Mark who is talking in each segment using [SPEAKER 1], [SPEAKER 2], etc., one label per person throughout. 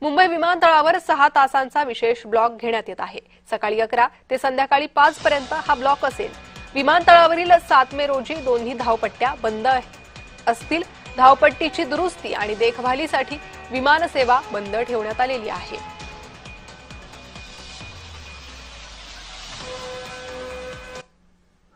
[SPEAKER 1] मुंबई विमानतळावर 6 तासांचा विशेष ब्लॉक घेण्यात येत आहे। सकाळी 11 ते संध्याकाळी 5 पर्यंत हा ब्लॉक असेल। विमानतळावरील 7 मे रोजी दोन्ही धावपट्ट्या बंद असतील। धावपट्टीची दुरुस्ती आणि देखभालीसाठी विमानसेवा बंद ठेवण्यात आलेली आहे।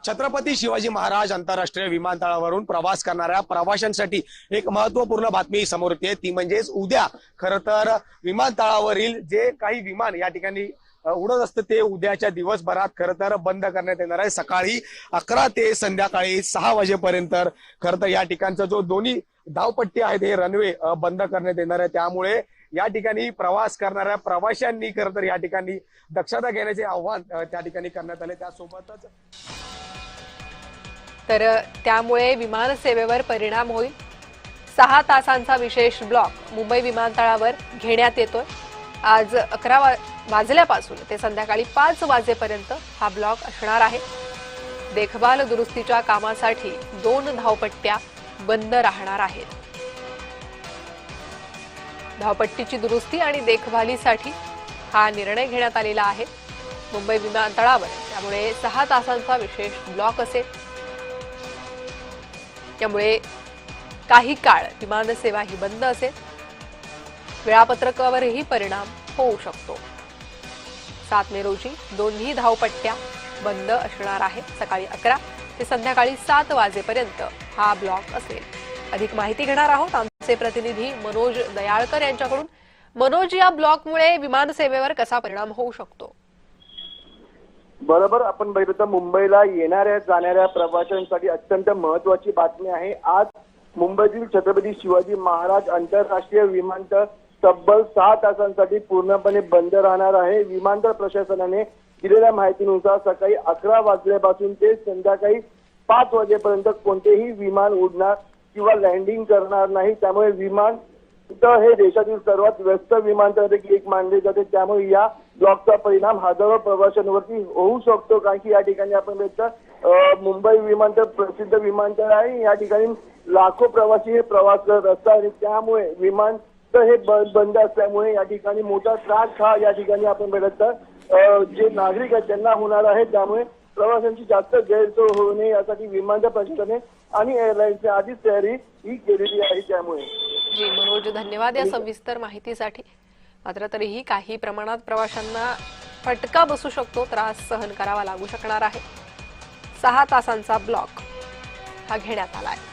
[SPEAKER 2] छत्रपती शिवाजी महाराज आंतरराष्ट्रीय विमानतळावरून प्रवास करणाऱ्या प्रवाशांसाठी एक महत्त्वपूर्ण बातमी समोर येते, ती म्हणजेच उद्या खरं तर विमानतळावरील जे काही विमान या ठिकाणी उडत असतं ते उद्याच्या दिवसभरात खरं तर बंद करण्यात येणार आहे। सकाळी 11 ते संध्याकाळी 6 वाजेपर्यंत खरं तर या ठिकाणचा जो दोन्ही धावपट्टी आहेत हे रनवे बंद करण्यात येणार आहे। त्यामुळे या ठिकाणी प्रवास करणाऱ्या प्रवाशांनी खरं तर या ठिकाणी दक्षता घेण्याचे आव्हान त्या ठिकाणी करण्यात आले। त्यासोबतच
[SPEAKER 1] तर त्यामुळे विमानसेवेवर परिणाम होईल। 6 तासांचा विशेष ब्लॉक मुंबई विमानतळावर घेण्यात येतोय। आज 11 वाजल्यापासून ते संध्याकाळी 5 वाजेपर्यंत हा ब्लॉक असणार आहे। देखभाल दुरुस्तीच्या कामासाठी 2 धावपट्ट्या बंद राहणार आहेत। धावपट्टीची दुरुस्ती आणि देखभालीसाठी हा निर्णय घेण्यात आलेला आहे मुंबई विमानतळावर। त्यामुळे 6 तासांचा विशेष ब्लॉक असेल। त्यामुळे काही काळ विमानसेवा ही बंद असेल। वेळापत्रकावरही परिणाम होऊ शकतो। 7 मे रोजी दोन्ही धावपट्ट्या बंद असणार आहेत। सकाळी 11 ते संध्याकाळी 7 वाजेपर्यंत हा ब्लॉक असेल। अधिक माहिती घेणार आहोत आमचे प्रतिनिधी मनोज दयाळकर यांच्याकडून। मनोज, या ब्लॉकमुळे विमानसेवेवर कसा परिणाम होऊ शकतो?
[SPEAKER 3] बरोबर, आपण बघितलं तर मुंबईला येणाऱ्या जाणाऱ्या प्रवाशांसाठी अत्यंत महत्त्वाची बातमी आहे। आज मुंबईतील छत्रपती शिवाजी महाराज आंतरराष्ट्रीय विमानतळ तब्बल 6 तासांसाठी पूर्णपणे बंद राहणार आहे। विमानतळ प्रशासनाने दिलेल्या माहितीनुसार सकाळी 11 वाजल्यापासून ते संध्याकाळी 5 वाजेपर्यंत कोणतेही विमान उडणार किंवा लँडिंग करणार नाही। त्यामुळे विमानतळ हे देशातील सर्वात व्यस्त विमानतळापैकी एक मानले जाते। त्यामुळे या ब्लॉकचा परिणाम हजारो प्रवाशांवरती होऊ शकतो, कारण की या ठिकाणी आपण बघितलं मुंबई विमानतळ प्रसिद्ध विमानतळ आहे। या ठिकाणी लाखो प्रवासी हे प्रवास करत असतात आणि त्यामुळे विमानतळ हे बंद असल्यामुळे या ठिकाणी मोठा त्रास हा या ठिकाणी आपण बघितलं जे नागरिक आहेत त्यांना होणार आहे। त्यामुळे प्रवाशांची जास्त गैरसोय होऊ नये यासाठी विमानतळ प्रशासनाने आणि एअरलाईन्सने आधीच तयारी ही केलेली आहे। त्यामुळे
[SPEAKER 1] जी मनोज, धन्यवाद या सविस्तर माहितीसाठी। मात्र तरीही काही प्रमाणात प्रवाशांना फटका बसू शकतो, त्रास सहन करावा लागू शकणार आहे। 6 तासांचा ब्लॉक हा घेण्यात आला आहे।